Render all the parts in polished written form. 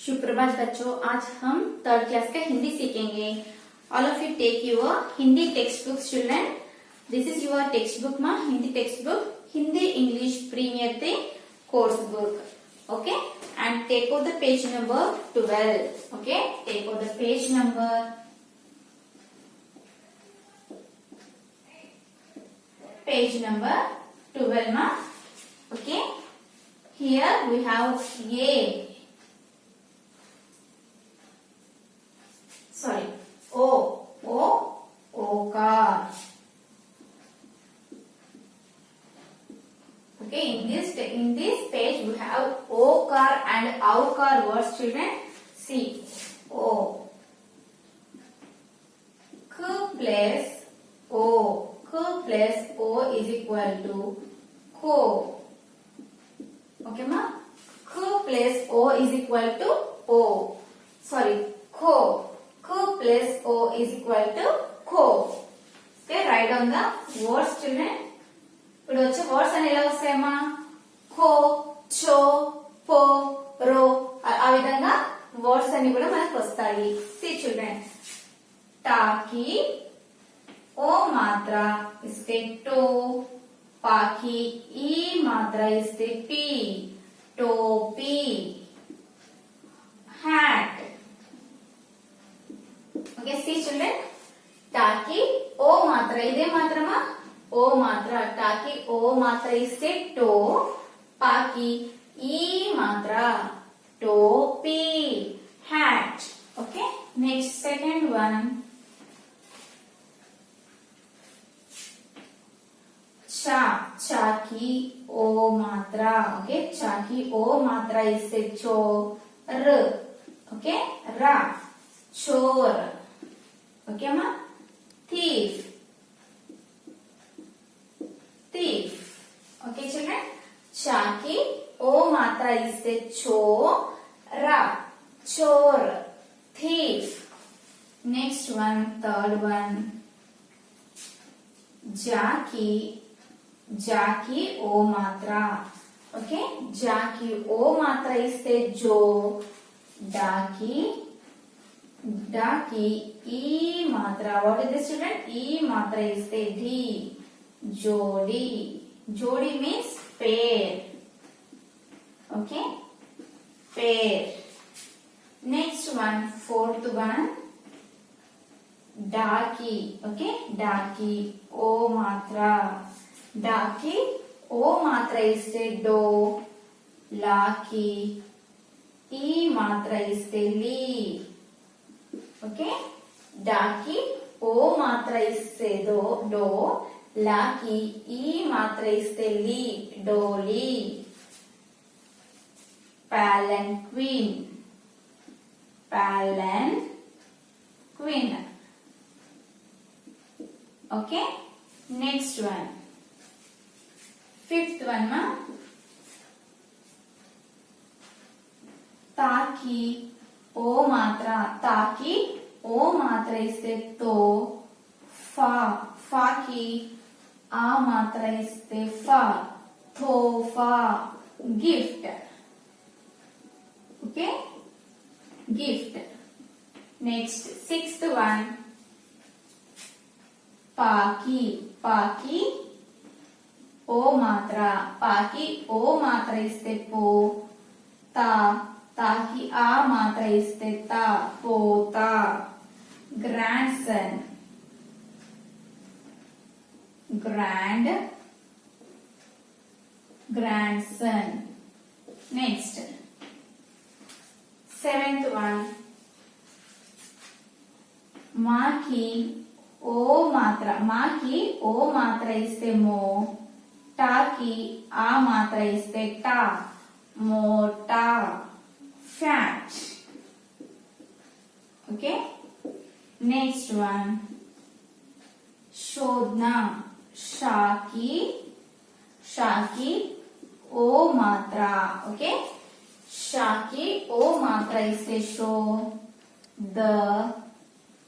सुप्रभात बच्चों, आज हम थर्ड क्लास का हिंदी सीखेंगे। All of you take your Hindi text book children. This is your text book मा Hindi text book Hindi English premier the course book. Okay, and take out the page number 12. Okay, take out the page number 12 ma. Okay, here we have O-car. Okay, in this page we have O-car and our-car words, children. See, O. K plus O. K plus O is equal to ko. Okay, ma? K plus O is equal to O. Sorry, ko. K plus O is equal to ko. Okay, write down the words, children. ఇప్పుడు వచ్చే words అని ఎలా వస్తాయమ్మా? ఖో, చో, పో, రో, ఆ విధంగా words అన్ని కూడా మనకు వస్తాయి. సి చిల్డ్రన్, టాకి ఓ మాత్ర ఇస్తే టో, పాకి ఈ మాత్ర ఇస్తే పి, టోపీ. హ్యాట్. ఓకే, సి చిల్డ్రన్, టాకి ఓ మాత్ర ఇదే మాత్రమా? ఓ మాత్ర. టాకి ఓ మాత్ర ఇస్తే టో, పాకి ఈ మాత్ర టోపీ, hat. Okay, next second one, చా. చాకి ఓ మాత్ర. ఓకే, చాకి ఓ మాత్ర ఇస్తే చో, ర్. ఓకే, రా, చోర్. ఓకే అమ్మా. Thief, thief. Okay children, చాకి ఓ మాత్ర ఇస్తే చో, రా, చోర్, thief. Next one, third one, జాకి. జాకి ఓ మాత్ర. ఓకే, జాకి ఓ మాత్ర ఇస్తే జో, డాకి. డాకి ఈ మాత్ర. What is this children? ఈ మాత్ర ఇస్తే డి, జోడి. జోడి means pair. Okay, pair. Next one, fourth one, డాకి. Okay, డాకి ఓ మాత్ర. డాకి ఓ మాత్ర ఇస్తే డో, లాకి ఈ మాత్ర ఇస్తే లీ. ఓకే, డాకి ఓ మాత్ర ఇస్తే డో, లాకి ఈ మాత్ర ఇస్తే లీ, డోలీ. Palanquin. Palanquin. Okay, next one, fifth one మా, తాకి ఓ మాత్ర. తాకి ఓ మాత్ర ఇస్తే తో, ఫా. ఫాకి ఆ మాత్ర ఇస్తే ఫా, థోఫా, gift. Okay, gift. Next sixth one, పాకి. పాకి ఓ మాత్ర. పాకి ఓ మాత్ర ఇస్తే పో, తా. తాకి ఆ మాత్ర ఇస్తే తా, పోతా, grand son. grandson. Next, seventh one, మాకి ఓ మాత్ర. మాకి ఓ మాత్ర ఇస్తే మో, టాకి ఆ మాత్ర ఇస్తే టా, మోటా, ఫ్యాట్. ఓకే, నెక్స్ట్ వన్, శోధన. షాకి. షాకి ఓ మాత్ర. ఓకే, షాకి ఓ మాత్ర ఇస్తే షో, ద.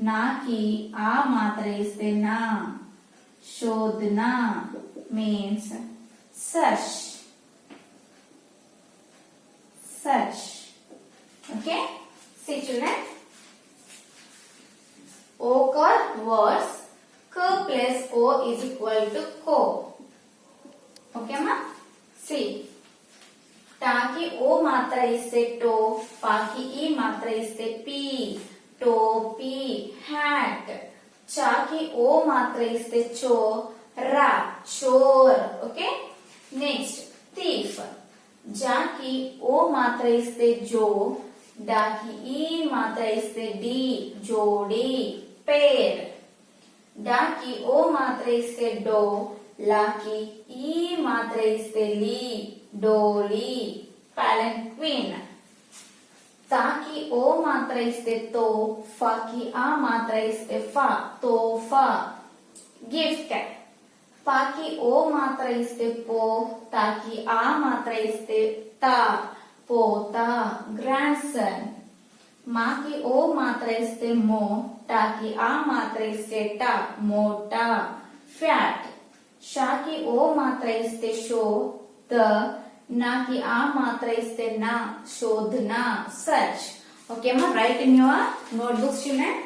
నాకి ఆ మాత్ర ఇస్తే నా, శోధన means search. Okay, see children, occur words k plus o is equal to ko. Okay ma, see, टा की ओ मात्रा इससे टो, पा की ई मात्रा इससे पी, टोपी, हैट, चा की ओ मात्रा इससे चो, रा, चोर. ओके, नेक्स्ट थीफ, जा की ओ मात्रा इससे जो, डा की ई मात्रा इससे डी, जोड़ी, पेड़, डा की ओ मात्रा इससे डो, ला की ई मात्रा इससे ली, डोली, पैलेंक्विन, ता की ओ मात्रा इससे तो, फा की आ मात्रा इससे फा, तोफा, गिफ्ट, पा की ओ मात्रा इससे पो, ता की आ मात्रा इससे ता, पोता, ग्रैंडसन, मा की ओ मात्रा इससे मो, टा की आ मात्रा इससे टा, मोटा, फैट, शा की ओ मात्रा इससे शो, द, ना की आ मात्रा इससे ना, शोधना, सच. Okay, ma, write in your notebooks, children.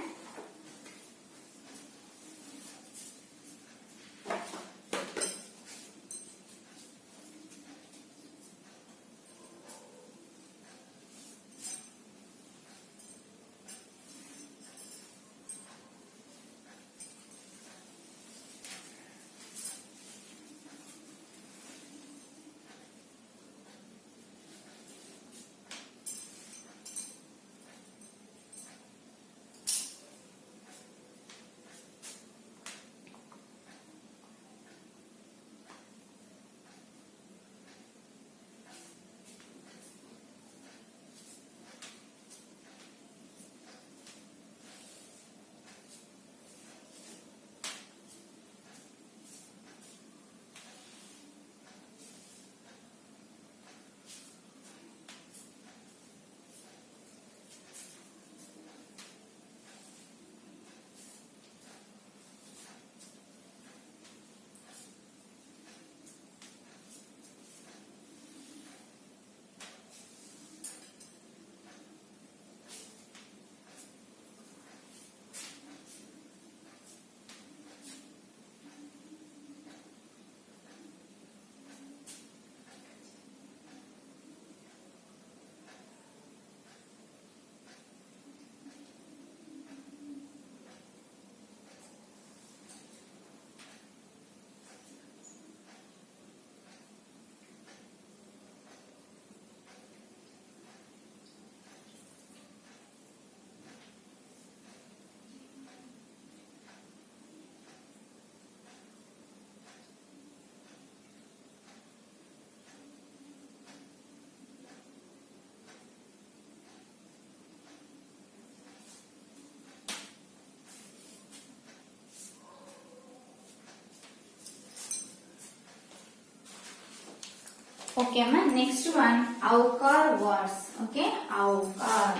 Okay, ma, next one, avkar words. Okay, avkar.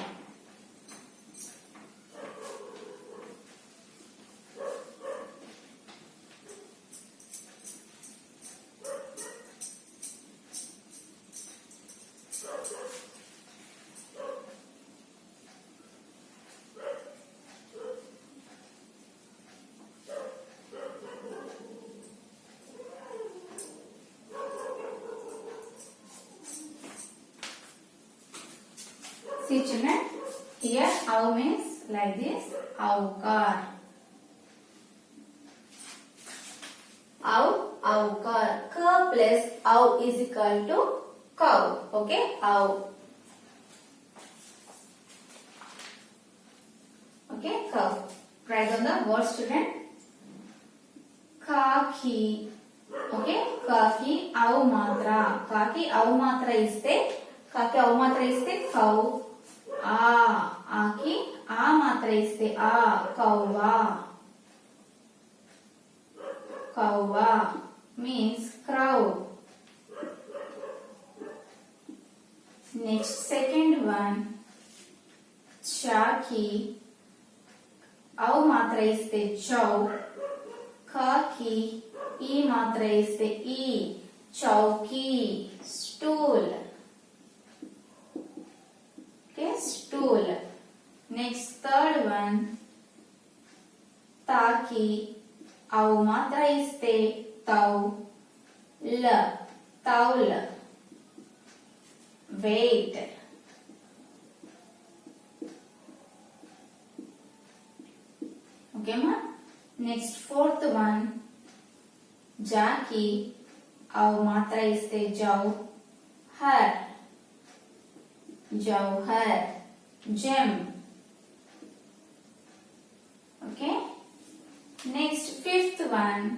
See children, here av means like this, avkar. Avkar. K plus av is equal to cow. Okay, av. Okay, cow. Write on the word, student. Kaki. Okay, kaki av matra. Kaki av matra iste cow. आकी आ मात्रा इससे कौवा. कौवा means crow. Next, second one, चा की औ मात्रा इससे चौ, ख की ई मात्रा इससे ई, चौकी, stool. Okay, stool. stool. Next third one, ताकि औ मात्रा इस्ते तौल, तौल. Weight. Okay ma? Next fourth one, जाकी औ मात्रा इस्ते जाऊ, हर, जौहर, gem. Okay. Next fifth one,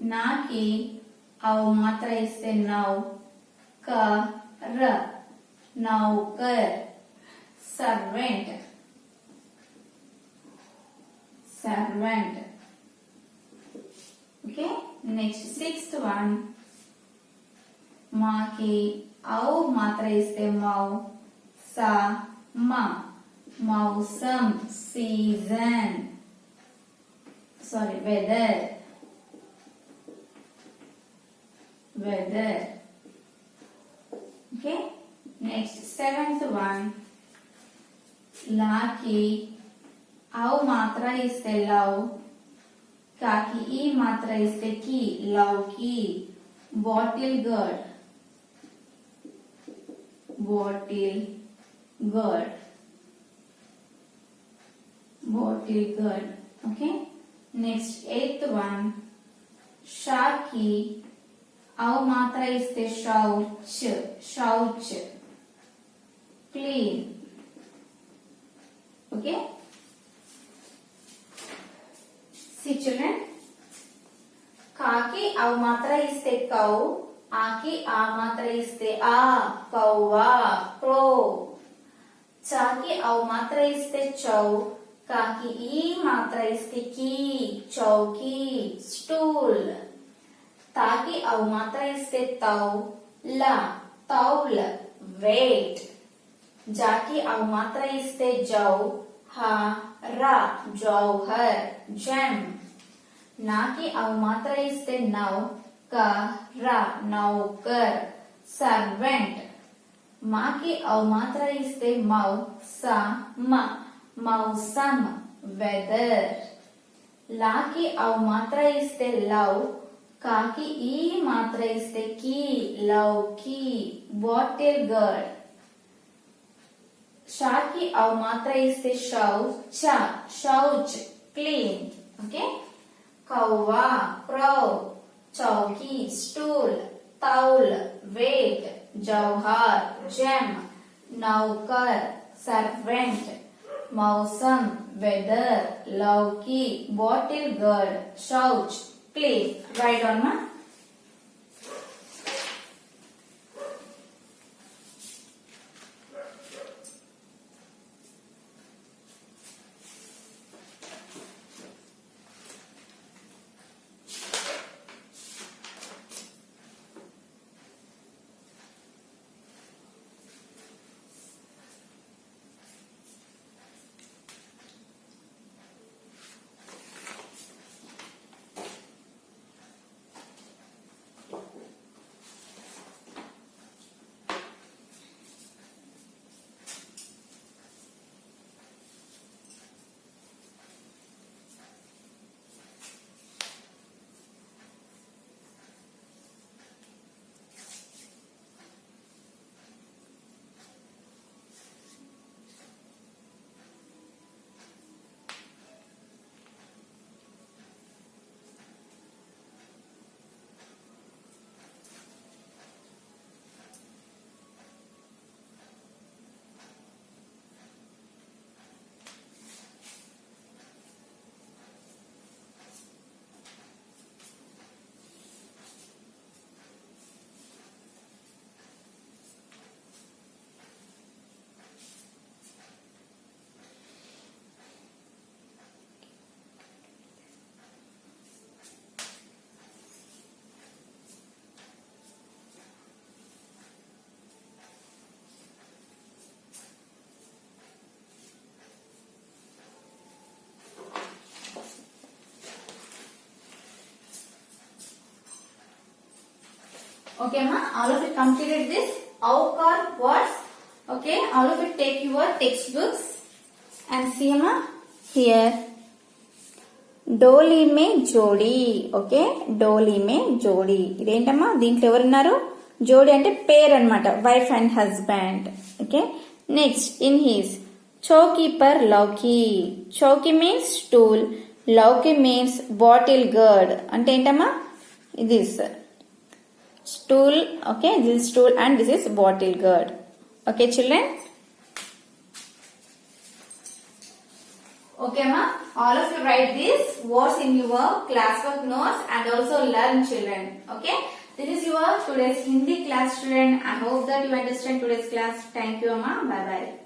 ना की औ मात्रा इस्ते नौ, कर, नौकर, servant, servant. Okay. Next sixth one, माँ की औ मात्रा इस्ते मौ, सा, मा, मौसम, season. Sorry, weather, weather. Okay. Next seventh one, ला की औ मात्रा इस्ते लव, का की ई मात्रा इस्ते की, लौकी, bottle gourd, bottle gourd, bottle gourd. Okay. Next eighth one, शा की औ मात्रा इस्ते शौच, शौच, clean. Okay. See children, काकी औ मात्रा इस्ते कौ, आकी आ मात्रा इस्ते आ, कौवा, crow. चाकी औ मात्रा इस्ते चौ, काकी ई मात्रा इस्ते की, चौकी, stool. ताकी औ मात्रा इस्ते तौ, ला, तौल, weight. जाकी औ मात्रा इस्ते जौ, हा, रा, जौहर, gem. ना की औ मात्रा इस्ते नौ, का, रा, नौकर, servant. माँ की औ मात्रा इस्ते मौ, सा, मा, मौसम, weather. ला की औ मात्रा इस्ते लौ, का की ई मात्रा इस्ते की, लौकी, bottle gourd. शा की औ मात्रा इस्ते शौच, शौच, clean. Okay. कौवा, crow, चौकी, stool, तौल, weight, जौहर, gem, नौकर, servant, मौसम, weather, लौकी, bottle gourd, शौच, clean. Write on ma. Okay, ma. All of you completed this. Out or words. Okay. All of you take your textbooks and see, ma. Here. డోలీ మే జోడీ. Okay, డోలీ మే జోడీ. ఇదేంటమ్మా, దీంట్లో ఎవరున్నారు? జోడీ అంటే పేరు అనమాట, wife and husband. Okay, next ఇన్ హీస్ చౌకీ పర్ లౌకీ. చౌకీ మీన్స్ స్టూల్, లౌకీ మీన్స్ బాటిల్ గర్డ్. అంటే ఏంటమ్మా, this stool. Okay, this stool and this is bottle gourd. Okay children. Okay, ma. All of you write these words in your classwork notes and also learn, children. Okay. This is your today's Hindi class, student. I hope that you understand today's class. Thank you, ma. Bye bye.